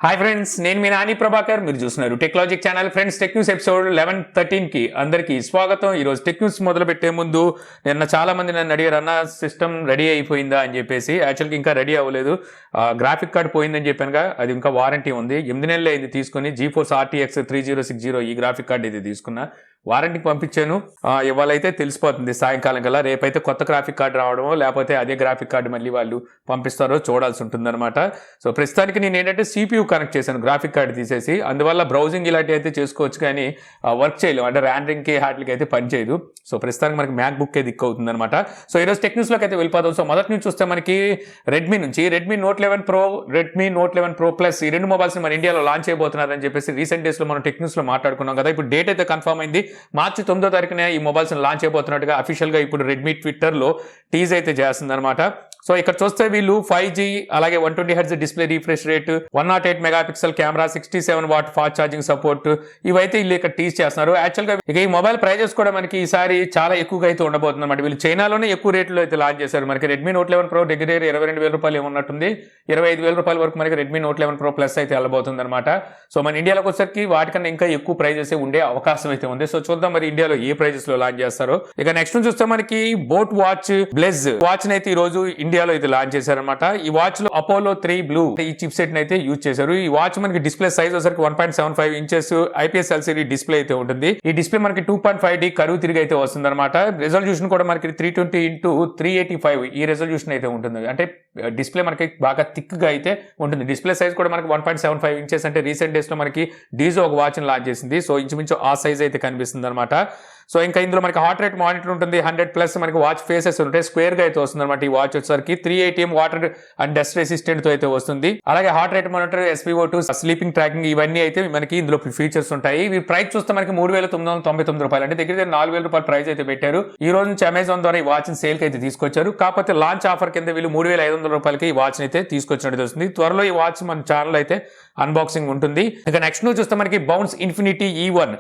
Hi friends, నేను మీ నాని ప్రభాకర్. మీరు చూస్తున్నారు technology channel. Friends, tech news episode 11-13 కి అందరికీ స్వాగతం. ఈరోజు టెక్ న్యూస్ మొదలు పెట్టే ముందు నిన్న చాలా మంది నన్ను అడిగారు, అన్న సిస్టమ్ రెడీ అయిపోయిందా అని చెప్పేసి. యాక్చువల్గా ఇంకా రెడీ అవ్వలేదు. గ్రాఫిక్ కార్డ్ పోయిందని చెప్పానుగా, అది ఇంకా వారంటీ ఉంది. 8 నెలలు అయింది తీసుకుని. GeForce RTX 3060 ఈ గ్రాఫిక్ కార్డ్ ఇది తీసుకున్నా. వారంటీకి పంపించాను. ఇవాళ అయితే తెలిసిపోతుంది సాయంకాలం కల్లా. రేపైతే కొత్త గ్రాఫిక్ కార్డు రావడమో లేకపోతే అదే గ్రాఫిక్ కార్డు మళ్ళీ వాళ్ళు పంపిస్తారో చూడాల్సి ఉంటుంది అనమాట. సో ప్రస్తుతానికి నేను ఏంటంటే CPU కనెక్ట్ చేశాను, గ్రాఫిక్ కార్డు తీసేసి. అందువల్ల బ్రౌజింగ్ ఇలాంటివి అయితే చేసుకోవచ్చు, కానీ వర్క్ చేయలేము. అంటే ర్యాండరింగ్కి హ్యాట్లకి అయితే పని చేయదు. సో ప్రస్తుతానికి మనకి మ్యాక్ బుక్ దిక్కు అవుతుంది అనమాట. సో ఈరోజు టెక్ న్యూస్లోకి అయితే వెళ్ళిపోతాం. సో మొదటి నుంచి చూస్తే మనకి Redmi Note 11 Pro, Redmi Note 11 Pro Plus ఈ రెండు మొబైల్స్ మన ఇండియాలో లాంచ్ అయిపోతున్నారని చెప్పేసి రీసెంట్ డేస్లో మనం టెక్ న్యూస్లో మాట్లాడుకున్నాం కదా. ఇప్పుడు డేట్ అయితే కన్ఫర్మ్ అయింది. మార్చి 9వ తారీఖున ఈ మొబైల్స్ లాంచ్ అయిపోతున్నట్టుగా అఫీషియల్గా ఇప్పుడు రెడ్మీ ట్విట్టర్లో టీజ్ అయితే చేస్తుంది అనమాట. సో ఇక్కడ చూస్తే వీళ్ళు 5G అలాగే 120Hz display refresh rate, 108 megapixel camera, 67 watt fast charging support ఇవైతే వీళ్ళు ఇక్కడ టీజ్ చేస్తున్నారు. యాక్చువల్గా ఇక ఈ మొబైల్ ప్రైజెస్ కూడా మనకి ఈసారి చాలా ఎక్కువగా అయితే ఉండబోతుంది అనమాట. వీళ్ళు చైనాలోనే ఎక్కువ రేట్లో అయితే లాంచ్ చేశారు. మనకి రెడ్మీ Note 11 Pro దగ్గర 22,000 రూపాయలు ఏమన్నట్టుంది. 25,000 రూపాయల వరకు మనకి రెడ్మీ Note 11 Pro Plus అయితే వెళ్ళబోతుంది అనమాట. సో మన ఇండియాలోకి వచ్చేసరికి వాటికన్నా ఇంకా ఎక్కువ ప్రైజెస్ ఉండే అవకాశం అయితే ఉంది. సో చూద్దాం మరి ఇండియాలో ఏ ప్రైజెస్ లో లాంచ్ చేస్తారో. ఇక నెక్స్ట్ చూస్తే మనకి బోట్ వాచ్ బ్లెజ్ వాచ్ అయితే ఈ రోజు ఇండియాలో అయితే లాంచ్ చేశారనమాట. ఈ వాచ్ లో Apollo 3 Blue ఈ చిప్ సెట్ అయితే యూజ్ చేశారు. ఈ వాచ్ మనకి డిస్ప్లే సైజ్ వచ్చరికి 1.75 ఇంచెస్ IPS LCD డిస్ప్లే అయితే ఉంటుంది. ఈ డిస్ప్లే మనకి 2.5D కరువు తిరిగి అయితే వస్తుంది అనమాట. రెజల్యూషన్ కూడా మనకి 320x385 ఈ రెజల్యూషన్ అయితే ఉంటుంది. అంటే డిస్ప్లే మనకి బాగా థిక్ గా అయితే ఉంటుంది. డిస్ప్లే సైజ్ కూడా మనకి 1.75 ఇంచెస్. అంటే రీసెంట్ డేస్ లో మనకి డీజో ఒక వాచ్ లాంచ్ చేసింది. సో ఇంచుమించు ఆ సైజ్ అయితే కనిపిస్తుంది అనమాట. సో ఇంకా ఇందులో మనకి హార్ట్ రేట్ మానిటర్ ఉంటుంది. 100+ మనకి వాచ్ ఫేసెస్ ఉంటాయి. స్క్వేర్ గా అయితే వస్తుంది అనమాట. ఈ వాచ్ వచ్చేసరికి 3 ATM water and dust resistant తో అయితే వస్తుంది. అలాగే heart rate monitor, SpO2, sleeping tracking ఇవన్నీ అయితే మనకి ఇందులో ఫీచర్స్ ఉంటాయి. ఈ ప్రైస్ చూస్తే మనకి 3,999 రూపాయలు, అంటే దగ్గర 4,000 రూపాయలు ప్రైస్ అయితే పెట్టారు. ఈ రోజు నుంచి అమెజాన్ ద్వారా ఈ వాచ్ సేల్ కి అయితే తీసుకొచ్చారు. కాకపోతే లాంచ్ ఆఫర్ కింద వీళ్ళు 3,500 రూపాయలకి ఈ వాచ్ అయితే తీసుకొచ్చినట్టు తెలుస్తుంది. త్వరలో ఈ వాచ్ మన ఛానల్ అయితే అన్బాక్సింగ్ ఉంటుంది. ఇక నెక్స్ట్ న్యూస్ చూస్తే మనకి బౌన్స్ ఇన్ఫినిటీ E1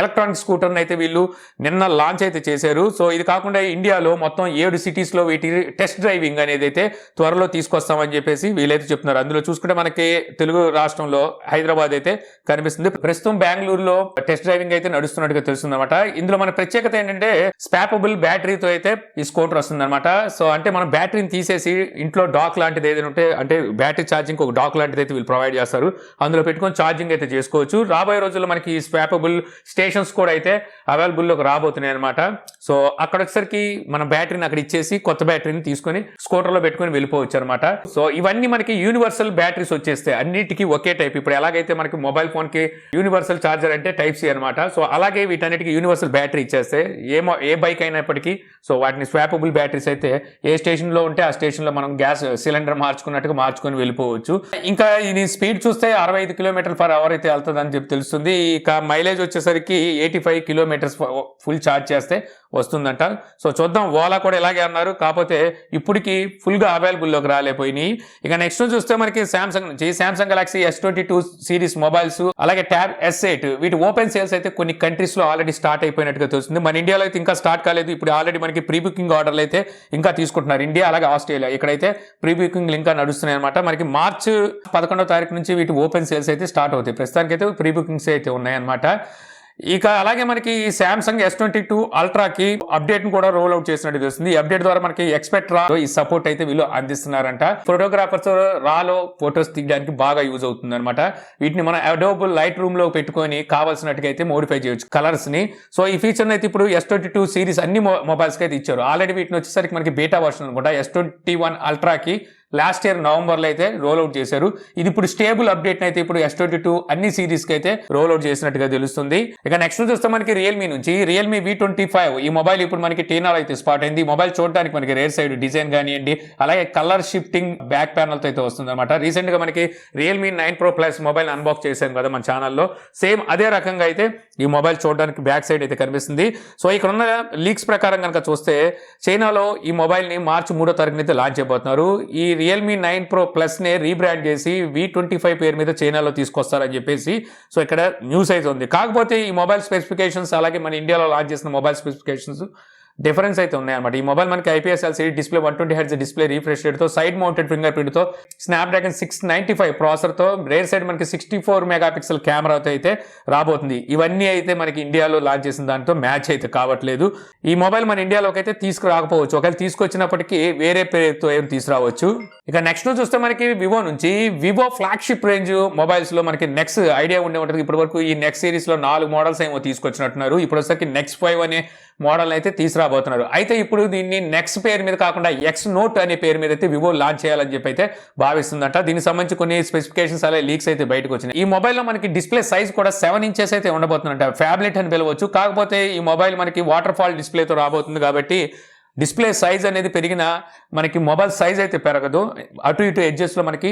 ఎలక్ట్రానిక్ స్కూటర్ని అయితే వీళ్ళు నిన్న లాంచ్ అయితే చేశారు. సో ఇది కాకుండా ఇండియాలో మొత్తం 7 సిటీస్లో వీటి టెస్ట్ డ్రైవింగ్ అనేది అయితే త్వరలో తీసుకొస్తామని చెప్పేసి వీళ్ళైతే చెప్తున్నారు. అందులో చూసుకుంటే మనకి తెలుగు రాష్ట్రంలో హైదరాబాద్ అయితే కనిపిస్తుంది. ప్రస్తుతం బెంగళూరులో టెస్ట్ డ్రైవింగ్ అయితే నడుస్తున్నట్టుగా తెలుస్తుంది అనమాట. ఇందులో మన ప్రత్యేకత ఏంటంటే స్వాపబుల్ బ్యాటరీతో అయితే ఈ స్కూటర్ వస్తుంది అనమాట. సో అంటే మనం బ్యాటరీని తీసేసి ఇంట్లో డాక్ లాంటిది ఏదైనా ఉంటే, అంటే బ్యాటరీ ఛార్జింగ్ ఒక డాక్ లాంటిది అయితే వీళ్ళు ప్రొవైడ్ చేస్తారు. అందులో పెట్టుకొని ఛార్జింగ్ అయితే చేసుకోవచ్చు. రాబోయే రోజుల్లో మనకి ఈ స్వాపబుల్ స్టేషన్స్ కూడా అయితే అవైలబుల్లోకి రాబోతున్నాయి అనమాట. సో అక్కడ వచ్చేసరికి మన బ్యాటరీని అక్కడ ఇచ్చేసి కొత్త బ్యాటరీని తీసుకొని స్కూటర్లో పెట్టుకొని వెళ్ళిపోవచ్చు అనమాట. సో ఇవన్నీ మనకి యూనివర్సల్ బ్యాటరీస్ వచ్చేస్తాయి. అన్నిటికీ ఒకే టైప్. ఇప్పుడు ఎలాగైతే మనకి మొబైల్ ఫోన్ కి యూనివర్సల్ ఛార్జర్ అంటే Type-C అనమాట. సో అలాగే వీటన్నిటికీ యూనివర్సల్ బ్యాటరీ ఇచ్చేస్తాయి. ఏ బైక్ అయినప్పటికీ సో వాటిని స్వాపబుల్ బ్యాటరీస్ అయితే ఏ స్టేషన్ లో ఉంటే ఆ స్టేషన్ లో మనం గ్యాస్ సిలిండర్ మార్చుకున్నట్టుగా మార్చుకొని వెళ్ళిపోవచ్చు. ఇంకా ఇది స్పీడ్ చూస్తే 65 km/h అయితే వెళ్తుందని చెప్పి తెలుస్తుంది. ఇక మైలేజ్ వచ్చేసరికి 85 కిలోమీటర్స్ ఫుల్ ఛార్జ్ చేస్తే వస్తుందంట. సో చూద్దాం. ఓలా కూడా ఇలాగే అన్నారు, కాకపోతే ఇప్పటికి ఫుల్ గా అవైలబుల్లోకి రాలేపోయినాయి. ఇక నెక్స్ట్ చూస్తే మనకి సామ్సంగ్ నుంచి Samsung Galaxy S22 series mobiles అలాగే ట్యాబ్ S8 వీటి ఓపెన్ సేల్స్ అయితే కొన్ని కంట్రీస్ లో ఆల్రెడీ స్టార్ట్ అయిపోయినట్టుగా తెలుస్తుంది. మన ఇండియాలో అయితే ఇంకా స్టార్ట్ కాలేదు. ఇప్పుడు ఆల్రెడీ మనకి ప్రీ బుకింగ్ ఆర్డర్లు అయితే ఇంకా తీసుకుంటున్నారు. ఇండియా అలాగే ఆస్ట్రేలియా ఇక్కడైతే ప్రీ బుకింగ్ ఇంకా నడుస్తున్నాయి అనమాట. మనకి మార్చి 11వ తారీఖు నుంచి వీటి ఓపెన్ సేల్స్ అయితే స్టార్ట్ అవుతాయి. ప్రస్తుతానికి అయితే ప్రీ బుకింగ్స్ అయితే ఉన్నాయన్నమాట. ఇక అలాగే మనకి సామ్సంగ్ S22 అల్ట్రాకి అప్డేట్ ను కూడా రోల్ అవుట్ చేసినట్టు తెలుస్తుంది. ఈ అప్డేట్ ద్వారా మనకి ఎక్స్పెక్ట్ రా ఈ సపోర్ట్ అయితే వీళ్ళు అందిస్తున్నారంట. ఫోటోగ్రాఫర్స్ రాలో ఫొటోస్ తీయడానికి బాగా యూజ్ అవుతుంది అనమాట. వీటిని మనం అడోబ్ లైట్ రూమ్ లో పెట్టుకొని కావాల్సినట్టుగా అయితే మోడిఫై చేయొచ్చు కలర్స్ ని. సో ఈ ఫీచర్ అయితే ఇప్పుడు S22 సిరీస్ అన్ని మొబైల్స్ కి అయితే ఇచ్చారు. ఆల్రెడీ వీటిని వచ్చేసరికి మనకి బీటా వర్షన్ అనుకుంటా S21 అల్ట్రాకి లాస్ట్ ఇయర్ నవంబర్లో అయితే రోల్ అవుట్ చేశారు. ఇది ఇప్పుడు స్టేబుల్ అప్డేట్ అయితే ఇప్పుడు S22 అన్ని సిరీస్ కి అయితే రోల్ అవుట్ చేసినట్టుగా తెలుస్తుంది. ఇక నెక్స్ట్ చూస్తే మనకి రియల్మీ నుంచి రియల్మీ V25 ఈ మొబైల్ ఇప్పుడు మనకి టీనాలో అయితే స్పాట్ అయింది. ఈ మొబైల్ చూడడానికి మనకి రేర్ సైడ్ డిజైన్ కానివ్వండి, అలాగే కలర్ షిఫ్టింగ్ బ్యాక్ ప్యానల్ తో అయితే వస్తుంది అనమాట. రీసెంట్ గా మనకి Realme 9 Pro Plus mobile unbox చేశాం కదా మన ఛానల్లో. సేమ్ అదే రకంగా అయితే ఈ మొబైల్ చూడడానికి బ్యాక్ సైడ్ అయితే కనిపిస్తుంది. సో ఇక్కడ ఉన్న లీక్స్ ప్రకారం కనుక చూస్తే చైనాలో ఈ మొబైల్ ని మార్చి 3వ తారీఖున అయితే లాంచ్ చేయబోతున్నారు. ఈ రియల్మీ 9 Pro Plus నే రీబ్రాండ్ చేసి V25 పేరు మీద చైనాలో తీసుకొస్తారని చెప్పేసి సో ఇక్కడ న్యూస్ అయితే ఉంది. కాకపోతే ఈ మొబైల్ స్పెసిఫికేషన్స్ అలాగే మన ఇండియాలో లాంచ్ చేసిన మొబైల్ స్పెసిఫికేషన్స్ డిఫరెన్స్ అయితే ఉన్నాయన్నమాట. ఈ మొబైల్ మనకి IPS LCD display 120 Hz display refresh రేట్తో సైడ్ మౌంటెడ్ ఫింగర్ ప్రింట్ తో స్నాప్డ్రాగన్ 695 ప్రాసెసర్తో రేర్ సైడ్ మనకి 64 మెగాపిక్సెల్ కెమెరాతో అయితే రాబోతుంది. ఇవన్నీ అయితే మనకి ఇండియాలో లాంచ్ చేసిన దాంతో మ్యాచ్ అయితే కావట్లేదు. ఈ మొబైల్ మన ఇండియాలోకి అయితే తీసుకురాకపోవచ్చు, ఒకవేళ తీసుకొచ్చినప్పటికీ వేరే పేరుతో ఏం తీసుకురావచ్చు. ఇక నెక్స్ట్ చూస్తే మనకి వివో నుంచి వివో ఫ్లాగ్షిప్ రేంజ్ మొబైల్స్ లో మనకి నెక్స్ట్ ఐడియా ఉండే ఉంటుంది. ఇప్పటి వరకు ఈ నెక్స్ట్ సిరీస్ లో 4 మోడల్స్ ఏమో తీసుకొచ్చినట్టున్నారు. ఇప్పుడు వచ్చేసరికి నెక్స్ట్ 5 అనే మోడల్ అయితే తీసుకురాబోతున్నారు. అయితే ఇప్పుడు దీన్ని నెక్స్ట్ పేరు మీద కాకుండా ఎక్స్ నోట్ అనే పేరు మీద అయితే వివో లాంచ్ చేయాలని చెప్పి అయితే భావిస్తుందంట. దీనికి సంబంధించి కొన్ని స్పెసిఫికేషన్స్ అలాగే లీక్స్ అయితే బయటకు వచ్చినాయి. ఈ మొబైల్ లో మనకి డిస్ప్లే సైజ్ కూడా 7 ఇంచెస్ అయితే ఉండబోతుందంట. ఫ్యాబ్లెట్ అని పిలవచ్చు. కాకపోతే ఈ మొబైల్ మనకి వాటర్ ఫాల్ డిస్ప్లేతో రాబోతుంది కాబట్టి డిస్ప్లే సైజ్ అనేది పెరిగినా మనకి మొబైల్ సైజ్ అయితే పెరగదు. అటు ఇటు ఎడ్జెస్ లో మనకి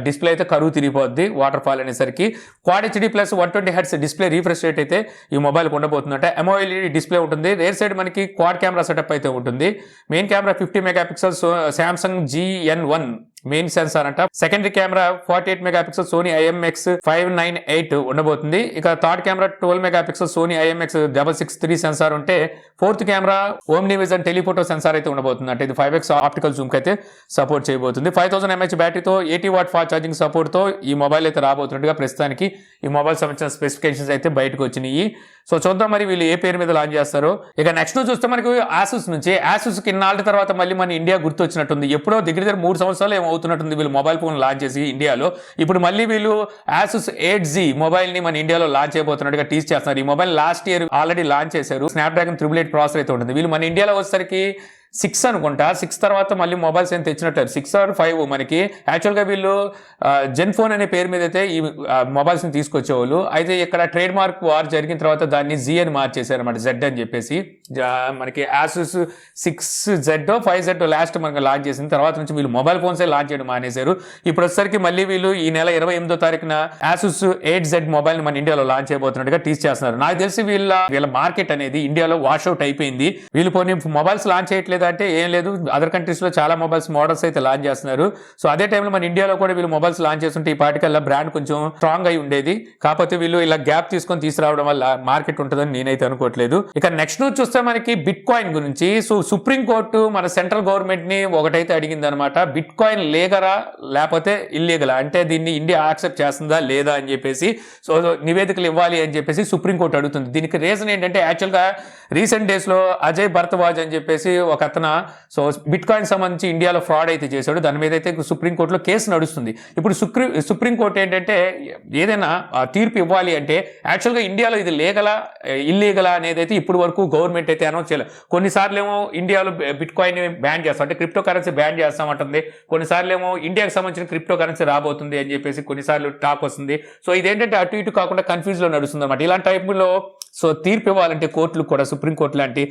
డిస్ప్లే అయితే కరువు తిరిగిపోద్ది వాటర్ ఫాల్ అనేసరికి. Quad HD plus 120 Hz display refresh rate అయితే ఈ మొబైల్ ఉండబోతుందంటే. AMOLED డిస్ప్లే ఉంటుంది. రేర్ సైడ్ మనకి క్వాడ్ కెమెరా సెటప్ అయితే ఉంటుంది. Main camera 50 megapixels Samsung GN1 main sensor అంట. Secondary camera 48 megapixel Sony IMX598 ఉండబోతుంది. ఇక third camera 12 megapixel Sony IMX663 sensor ఉంటే fourth camera OmniVision telephoto sensor అయితే ఉండబోతుంది. అంటే ఇది 5x ఆప్టికల్ జూమ్ కి అయితే సపోర్ట్ చేయబోతుంది. 5000 mAh బ్యాటరీతో 80 watt fast charging support తో ఈ మొబైల్ అయితే రాబోతున్నట్టుగా ప్రస్తుతానికి ఈ మొబైల్ సంబంధించిన స్పెసిఫికేషన్స్ అయితే బయటకు వచ్చినాయి. సో చూద్దాం మరి వీళ్ళు ఏ పేరు మీద లాంచ్ చేస్తారో. ఇక నెక్స్ట్ చూస్తే మనకి ఆసూస్ నుంచి ఆసూస్ కిన్నాళ్ళ తర్వాత మళ్ళీ మన ఇండియా గుర్తొచ్చినట్టుంది. ఎప్పుడో దగ్గర 3 సంవత్సరాలు ఏమో అవుతున్నట్టుంది వీళ్ళు మొబైల్ ఫోన్ లాంచ్ చేసి ఇండియాలో. ఇప్పుడు మళ్ళీ వీళ్ళు ఆసూస్ 8Z మొబైల్ ని మన ఇండియాలో లాంచ్ చేయబోతున్నట్టుగా టీజ్ చేస్తున్నారు. ఈ mobile last year already launch చేశారు. స్నాప్డ్రాగన్ 888 ప్రాసెసర్ అయితే ఉంటుంది. వీళ్ళు మన ఇండియాలో వచ్చేసరికి 6 అనుకుంటా. 6 తర్వాత మళ్ళీ మొబైల్స్ ఏం తెచ్చినట్టారు. 6 or 5 మనకి యాక్చువల్గా వీళ్ళు జెన్ ఫోన్ అనే పేరు మీద అయితే ఈ మొబైల్స్ని తీసుకొచ్చేవాళ్ళు. అయితే ఇక్కడ ట్రేడ్ మార్క్ వార్ జరిగిన తర్వాత దాన్ని Z అని మార్చేశారు అనమాట. Z అని చెప్పేసి మనకి ఆసూస్ 6Z 5Z లాస్ట్ మనకి లాంచ్ చేసిన తర్వాత నుంచి వీళ్ళు మొబైల్ ఫోన్సే లాంచ్ చేయడం మానేశారు. ఇప్పుడు వచ్చేసరికి మళ్ళీ వీళ్ళు ఈ నెల 28వ తారీఖున ఆసూస్ 8Z మొబైల్ మన ఇండియాలో లాంచ్ చేయబోతున్నట్టుగా టీచ్ చేస్తున్నారు. నాకు తెలిసి వీళ్ళ మార్కెట్ అనేది ఇండియాలో వాష్అవుట్ అయిపోయింది. వీళ్ళు కొన్ని మొబైల్స్ లాంచ్ చేయట్లేదు అంటే ఏం లేదు. అదర్ కంట్రీస్ లో చాలా మోడల్స్ అయితే లాంచ్ చేస్తున్నారు. సో అదే టైంలో మన ఇండియాలో కూడా వీళ్ళు మొబైల్స్ లాంచ్ చేస్తుంటే ఈ పాటికల్లా బ్రాండ్ కొంచెం స్ట్రాంగ్ అయి ఉండేది. కాకపోతే వీళ్ళు ఇలా గ్యాప్ తీసుకొని తీసుకురావడం వల్ల మార్కెట్ ఉంటుందని నేనైతే అనుకోవట్లేదు. ఇక నెక్స్ట్ చూస్తే మనకి బిట్ కాయిన్ గురించి. సో సుప్రీం కోర్టు మన సెంట్రల్ గవర్నమెంట్ ని ఒకటైతే అడిగింది అనమాట. బిట్ కాయిన్ లీగలా లేకపోతే ఇల్లీగలా, అంటే దీన్ని ఇండియా యాక్సెప్ట్ చేస్తుందా లేదా అని చెప్పేసి సో నివేదికలు ఇవ్వాలి అని చెప్పేసి సుప్రీం కోర్టు అడుగుతుంది. దీనికి రీజన్ ఏంటంటే యాక్చువల్గా రీసెంట్ డేస్ లో అజయ్ భరద్వాజ్ అని చెప్పేసి ఒక అతను సో బిట్ కాయిన్ సంబంధించి ఇండియాలో ఫ్రాడ్ అయితే చేశాడు. దాని మీద అయితే సుప్రీంకోర్టులో కేసు నడుస్తుంది. ఇప్పుడు సుప్రీంకోర్టు ఏంటంటే ఏదైనా తీర్పు ఇవ్వాలి అంటే యాక్చువల్గా ఇండియాలో ఇది లీగలా ఇల్లీగలా అనేది అయితే ఇప్పుడు వరకు గవర్నమెంట్ అయితే అనౌన్స్ చేయలేదు. కొన్నిసార్లు ఏమో ఇండియాలో బిట్ కాయిన్ బ్యాన్ చేస్తాం అంటే క్రిప్టో కరెన్సీ బ్యాన్ చేస్తామంటుంది. కొన్నిసార్లు ఏమో ఇండియాకి సంబంధించిన క్రిప్టో కరెన్సీ రాబోతుంది అని చెప్పేసి కొన్నిసార్లు టాక్ వస్తుంది. సో ఇదేంటంటే అటు ఇటు కాకుండా కన్ఫ్యూజ్ లో నడుస్తుంది అనమాట. ఇలాంటి టైపులో సో తీర్పు ఇవ్వాలంటే కోర్టులకు కూడా సుప్రీంకోర్టు లాంటి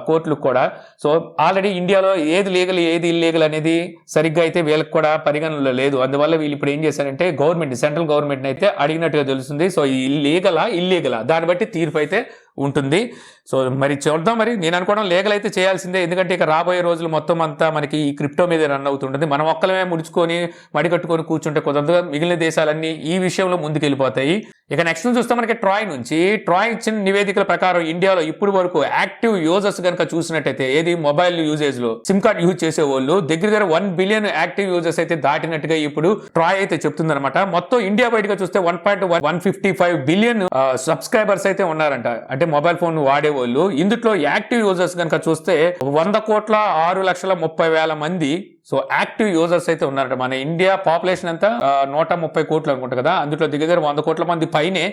కోర్టులకు కూడా సో ఆల్రెడీ ఇండియాలో ఏది లీగల్ ఏది ఇల్లీగల్ అనేది సరిగ్గా అయితే వీళ్ళకి కూడా పరిగణనలో లేదు. అందువల్ల వీళ్ళు ఇప్పుడు ఏం చేశారంటే సెంట్రల్ గవర్నమెంట్ అయితే అడిగినట్టుగా తెలుస్తుంది. సో లీగలా ఇల్లీగలా దాన్ని బట్టి తీర్పు అయితే ఉంటుంది. సో మరి చూద్దాం. మరి నేను అనుకోవడం లీగల్ అయితే చేయాల్సిందే. ఎందుకంటే ఇక రాబోయే రోజులు మొత్తం అంతా మనకి ఈ క్రిప్టో మీద రన్ అవుతుంటుంది. మనం ఒక్కలమే ముడుచుకొని మడికట్టుకొని కూర్చుంటే కుదరదు. మిగిలిన దేశాలన్నీ ఈ విషయంలో ముందుకెళ్ళిపోతాయి. ఇక నెక్స్ట్ చూస్తే మనకి ట్రాయ్ ఇచ్చిన నివేదికల ప్రకారం ఇండియాలో ఇప్పుడు వరకు యాక్టివ్ యూజర్స్ కనుక చూసినట్టయితే ఏది మొబైల్ యూజేజ్ లో సిమ్ కార్డ్ యూజ్ చేసే వాళ్ళు దగ్గర 1 బిలియన్ యాక్టివ్ యూజర్స్ అయితే దాటినట్టుగా ఇప్పుడు ట్రాయ్ అయితే చెప్తుంది అనమాట. మొత్తం ఇండియా బయటగా చూస్తే 1.155 బిలియన్ సబ్స్క్రైబర్స్ అయితే ఉన్నారంట. అంటే మొబైల్ ఫోన్ వాడేవాళ్ళు. ఇందులో యాక్టివ్ యూజర్స్ కనుక చూస్తే 1,06,30,000 మంది సో యాక్టివ్ యూజర్స్ అయితే ఉన్నారంట. మన ఇండియా పాపులేషన్ అంతా 130 కోట్లు అనుకుంటా కదా. అందులో దగ్గర 100 కోట్ల మంది పైనే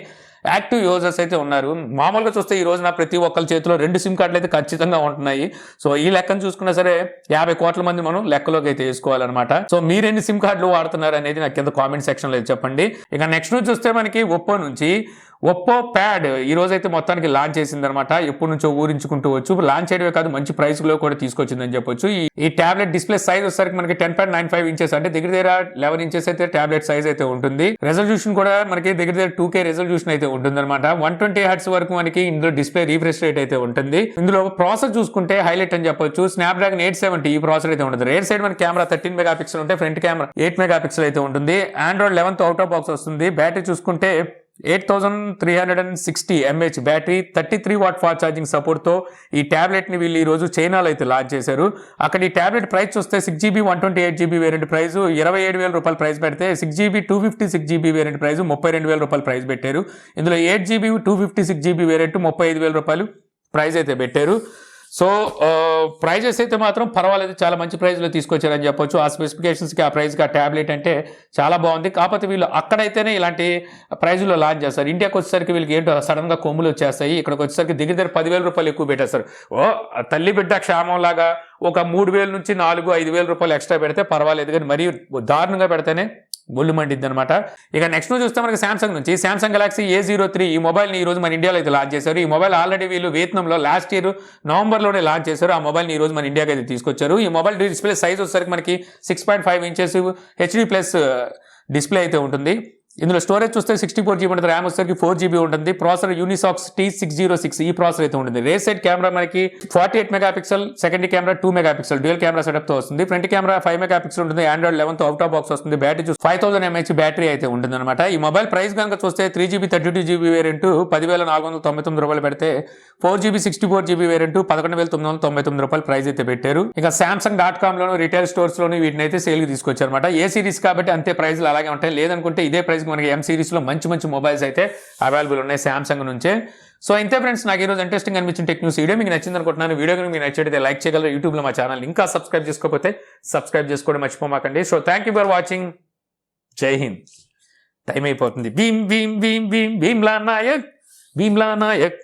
యాక్టివ్ యూజర్స్ అయితే ఉన్నారు. మామూలుగా చూస్తే ఈ రోజున ప్రతి ఒక్కరి చేతిలో 2 సిమ్ కార్డులు అయితే ఖచ్చితంగా ఉంటున్నాయి. సో ఈ లెక్కను చూసుకున్నా సరే 50 కోట్ల మంది మనం లెక్కలోకి అయితే వేసుకోవాలన్నమాట. సో మీరు ఎన్ని సిమ్ కార్డులు వాడుతున్నారు అనేది నాకు కింద కామెంట్ సెక్షన్ లో చెప్పండి. ఇక నెక్స్ట్ చూస్తే మనకి ఒప్పో ప్యాడ్ ఈ రోజు అయితే మొత్తానికి లాంచ్ చేసింది అనమాట. ఎప్పటి నుంచో ఊరించుకుంటూ వచ్చు. లాంచ్ చేయడమే కాదు మంచి ప్రైస్ లో కూడా తీసుకొచ్చిందని చెప్పొచ్చు. ఈ టాబ్లెట్ డిస్ప్లే సైజ్ వచ్చేసరికి మనకి 10.95 ఇంచెస్ అంటే దగ్గర 11 ఇంచెస్ అయితే టాబ్లెట్ సైజ్ అయితే ఉంటుంది. రెజల్యూషన్ కూడా మనకి దగ్గర 2K రెజల్యూషన్ అయితే ఉంటుంది అనమాట. 120 Hz వరకు మనకి ఇందులో డిస్ప్లే రీఫ్రెష్ రేట్ అయితే ఉంటుంది. ఇందులో ప్రాసెస్ చూసుకుంటే హైలైట్ అని చెప్పొచ్చు. స్నాప్డ్రాగన్ 870 ఈ ప్రాసెసర్ అయితే ఉంటుంది. రేర్ సైడ్ మన కెమెరా 13 మెగాపిక్సెల్ ఉంటే ఫ్రంట్ కెమెరా 8 మెగాపిక్సెల్ అయితే ఉంటుంది. ఆండ్రాయిడ్ 11 అవుట్ ఆఫ్ బాక్స్ వస్తుంది. బ్యాటరీ చూసుకుంటే 8360 mAh battery, 33 watt fast charging సపోర్ట్తో ఈ ట్యాబ్లెట్ని వీళ్ళు ఈరోజు చైనాలో అయితే లాంచ్ చేశారు. అక్కడ ఈ ట్యాబ్లెట్ ప్రైస్ చూస్తే 6GB 128GB వేరియంట్ ప్రైస్ 27,000 రూపాయలు ప్రైస్ పెడితే 6GB 256GB వేరియంట్ ప్రైస్ 32,000 రూపాయలు ప్రైస్ పెట్టారు. ఇందులో 8GB 256GB వేరియంట్ 35,000 రూపాయలు ప్రైస్ అయితే పెట్టారు. సో ప్రైజెస్ అయితే మాత్రం పర్వాలేదు, చాలా మంచి ప్రైస్లో తీసుకొచ్చారని చెప్పొచ్చు. ఆ స్పెసిఫికేషన్స్కి, ఆ ప్రైస్కి ఆ ట్యాబ్లెట్ అంటే చాలా బాగుంది. కాకపోతే వీళ్ళు అక్కడైతేనే ఇలాంటి ప్రైజుల్లో లాంచ్ చేస్తారు. ఇండియాకి వచ్చేసరికి వీళ్ళకి ఏంటో సడన్గా కొమ్ములు వచ్చేస్తాయి. ఇక్కడికి వచ్చేసరికి దగ్గర 10,000 రూపాయలు ఎక్కువ పెట్టేస్తారు. తల్లి బిడ్డ క్షేమం లాగా ఒక 3,000 నుంచి 4,000-5,000 రూపాయలు ఎక్స్ట్రా పెడితే పర్వాలేదు, కానీ మరీ దారుణంగా పెడితేనే బొల్లు మండిద్ది అనమాట. ఇక నెక్స్ట్ చూస్తే మనకి సామ్సంగ్ నుంచి సామ్సంగ్ గెలాక్సీ A03 ఈ మొబైల్ని ఈ రోజు మన ఇండియాలో అయితే లాంచ్ చేశారు. ఈ మొబైల్ ఆల్రెడీ వీళ్ళు వియత్నంలో లాస్ట్ ఇయర్ నవంబర్లోనే లాంచ్ చేశారు. ఆ మొబైల్ని ఈ రోజు మన ఇండియాకి అయితే తీసుకొచ్చారు. ఈ మొబైల్ డిస్ప్లే సైజ్ వచ్చేసరికి మనకి 6.5 ఇంచెస్ HD+ డిస్ప్లే అయితే ఉంటుంది. ఇందులో స్టోరేజ్ చూస్తే 64GB ఉంటుంది, ర్యామ్ వచ్చేసరికి 4GB ఉంటుంది. ప్రాసెసర్ యూనిసాక్స్ T606 ఈ ప్రాసెసర్ అయితే ఉంటుంది. రేస్ సైడ్ కెమెరా మనకి 48 megapixel, secondary camera 2 megapixel dual camera setup తో వస్తుంది. ఫ్రంట్ కెమెరా 5 మెగాపిక్సెల్ ఉంటుంది. Android 11 తో అవుట్ ఆఫ్ బాక్స్ వస్తుంది. బ్యాటరీ చూస్తే 5000 mAh బ్యాటరీ అయితే ఉంటుంది అనమాట. ఈ మొబైల్ ప్రైస్ కనుక చూస్తే 3GB 32GB వేరియంట్ 10,499 రూపాయలు పెడితే 4GB 64GB వేరియంట్ 11,999 రూపాయలు ప్రైస్ అయితే పెట్టారు. ఇక Samsung.com లోను రిటైల్ స్టోర్స్ లోను వీటిని అయితే సేల్ కి తీసుకొచ్చారు అనమాట. ఏ సిరీస్ కాబట్టి అంతే ప్రైస్లు అలాగే ఉంటాయి. లేదనుకుంటే ఇదే ప్రైస్ మనకి M సిరీస్ లో మంచి మంచి మొబైల్స్ అయితే అవైలబుల్ ఉన్నాయి సామ్సంగ్ నుంచే. సో ఇంతే ఫ్రెండ్స్, నాకు ఈరోజు ఇంట్రెస్టింగ్ అనిపించిన టెక్ న్యూస్ వీడియో మీకు నచ్చింది అనుకుంటున్నాను. వీడియో కనుక మీకు నచ్చితే లైక్ చేయగలరు. యూట్యూబ్లో మా ఛానల్ ఇంకా సబ్స్క్రైబ్ చేసుకోకపోతే సబ్స్క్రైబ్ చేసుకోవడం మర్చిపోమాకండి. So thank you for watching. Jai Hind. Time అయిపోతుంది. భీమ్లా నాయక్.